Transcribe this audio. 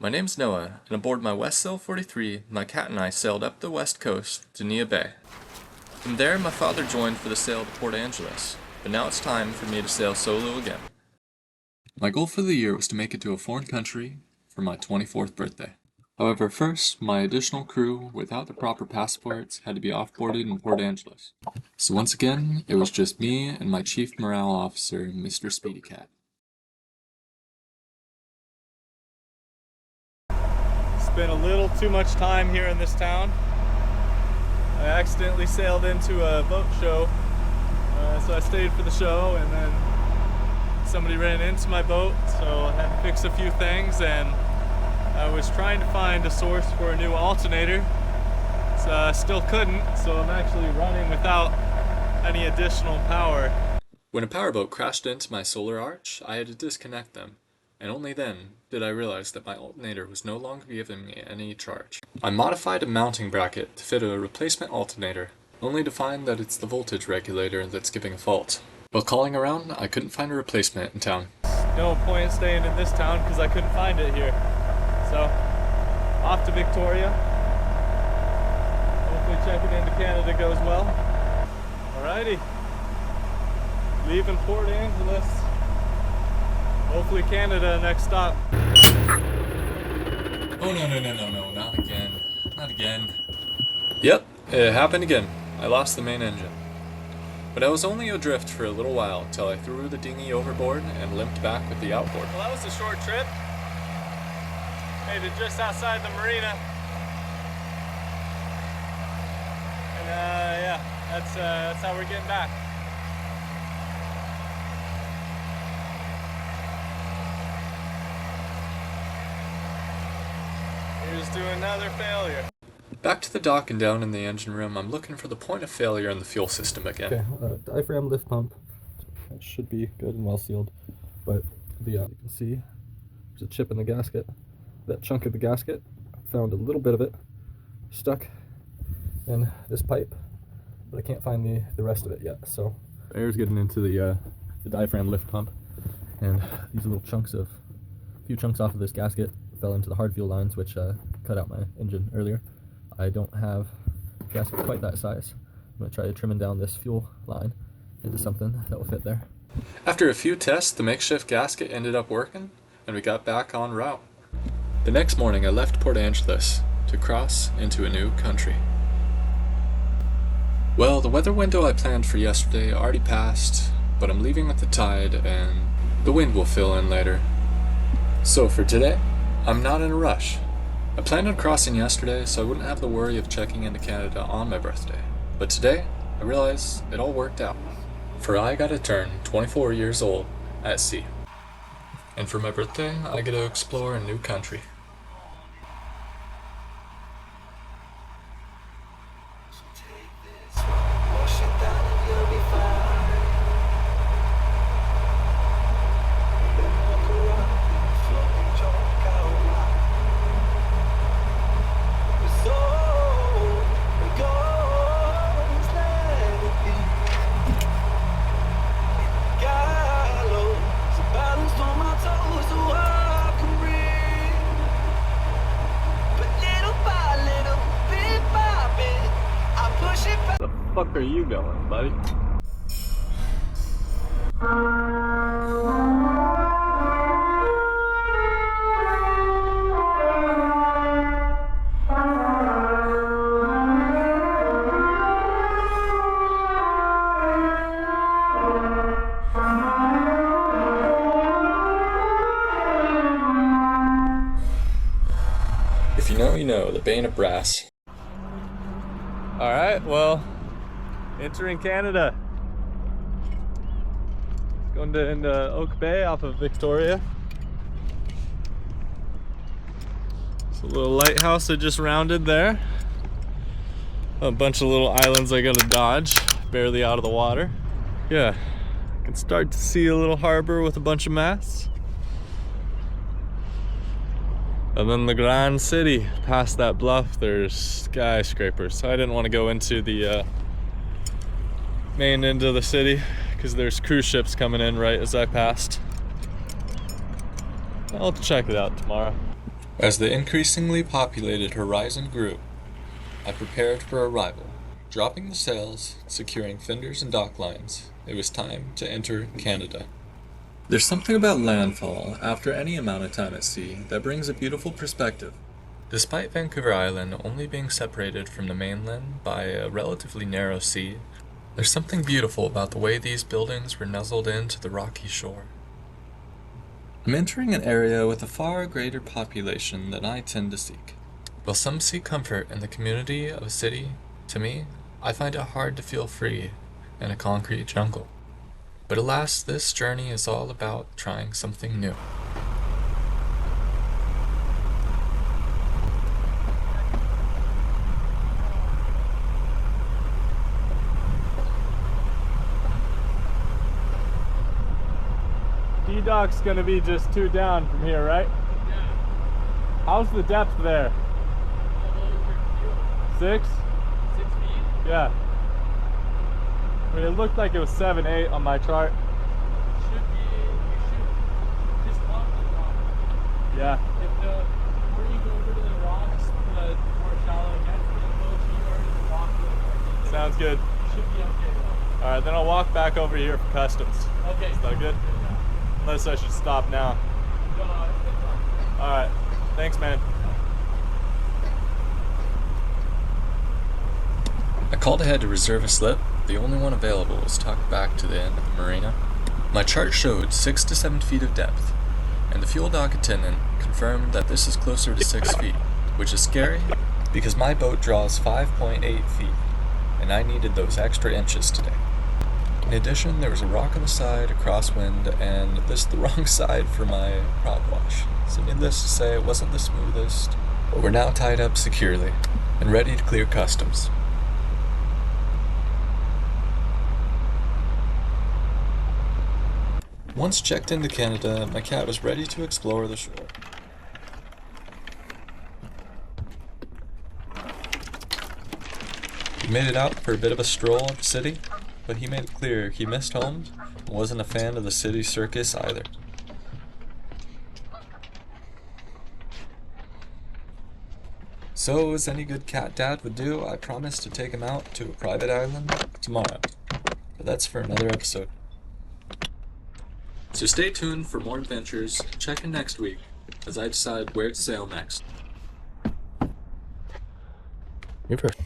My name's Noah, and aboard my West Sail 43, my cat and I sailed up the west coast to Nia Bay. From there, my father joined for the sail to Port Angeles, but now it's time for me to sail solo again. My goal for the year was to make it to a foreign country for my 24th birthday. However, first, my additional crew without the proper passports had to be offboarded in Port Angeles. So once again, it was just me and my chief morale officer, Mr. Speedy Cat. Spent a little too much time here in this town. I accidentally sailed into a boat show, so I stayed for the show, and then somebody ran into my boat, so I had to fix a few things, and I was trying to find a source for a new alternator, so I still couldn't, so I'm actually running without any additional power. When a powerboat crashed into my solar arch, I had to disconnect them, and only then did I realize that my alternator was no longer giving me any charge. I modified a mounting bracket to fit a replacement alternator, only to find that it's the voltage regulator that's giving a fault. While calling around, I couldn't find a replacement in town. No point staying in this town because I couldn't find it here. So, off to Victoria. Hopefully checking into Canada goes well. Alrighty. Leaving Port Angeles. Hopefully Canada next stop. Oh no, not again. Not again. Yep, it happened again. I lost the main engine. But I was only adrift for a little while until I threw the dinghy overboard and limped back with the outboard. Well, that was a short trip. Made it just outside the marina. And yeah, that's how we're getting back. Here's to another failure. Back to the dock and down in the engine room, I'm looking for the point of failure in the fuel system again. Okay, diaphragm lift pump. That should be good and well sealed, but you can see there's a chip in the gasket. That chunk of the gasket, found a little bit of it stuck in this pipe, but I can't find the rest of it yet. So air's getting into the diaphragm lift pump, and these little chunks of, a few chunks off of this gasket fell into the hard fuel lines, which cut out my engine earlier. I don't have a gasket quite that size. I'm going to try trimming down this fuel line into something that will fit there. After a few tests, the makeshift gasket ended up working, and we got back en route. The next morning, I left Port Angeles to cross into a new country. Well, the weather window I planned for yesterday already passed, but I'm leaving with the tide, and the wind will fill in later. So for today, I'm not in a rush. I planned on crossing yesterday so I wouldn't have the worry of checking into Canada on my birthday. But today, I realize it all worked out. For I got to turn 24 years old at sea. And for my birthday, I get to explore a new country. Where the fuck are you going, buddy? If you know, you know, the bane of brass. Alright, well, entering Canada. Going into Oak Bay off of Victoria. It's a little lighthouse I just rounded there. A bunch of little islands I gotta dodge, barely out of the water. Yeah, I can start to see a little harbor with a bunch of masts. And then the Grand City, past that bluff, there's skyscrapers. So I didn't want to go into the main end of the city because there's cruise ships coming in right as I passed. I'll check it out tomorrow. As the increasingly populated horizon grew, I prepared for arrival. Dropping the sails, securing fenders and dock lines, it was time to enter Canada. There's something about landfall after any amount of time at sea that brings a beautiful perspective. Despite Vancouver Island only being separated from the mainland by a relatively narrow sea, there's something beautiful about the way these buildings were nuzzled into the rocky shore. I'm entering an area with a far greater population than I tend to seek. While some seek comfort in the community of a city, to me, I find it hard to feel free in a concrete jungle. But alas, this journey is all about trying something new. D-Dock's gonna be just 2 down from here, right? Yeah. How's the depth there? 6? 6 feet? Yeah. I mean, it looked like it was 7, 8 on my chart. You should just walk to the rock. Yeah. Where you go over to the rocks, the more shallow again, and go cheaper to walk a little more deep. Sounds good. Should be okay though. Alright, then I'll walk back over here for customs. Okay. Is that good? Unless I should stop now. No, it's fine. Alright. Thanks, man. I called ahead to reserve a slip. The only one available was tucked back to the end of the marina. My chart showed 6 to 7 feet of depth, and the fuel dock attendant confirmed that this is closer to 6 feet, which is scary because my boat draws 5.8 feet, and I needed those extra inches today. In addition, there was a rock on the side, a crosswind, and this is the wrong side for my prop wash. So needless to say, it wasn't the smoothest, but we're now tied up securely and ready to clear customs. Once checked into Canada, my cat was ready to explore the shore. He made it out for a bit of a stroll at the city, but he made it clear he missed home and wasn't a fan of the city circus either. So, as any good cat dad would do, I promised to take him out to a private island tomorrow. But that's for another episode. So stay tuned for more adventures and check in next week as I decide where to sail next. You're first.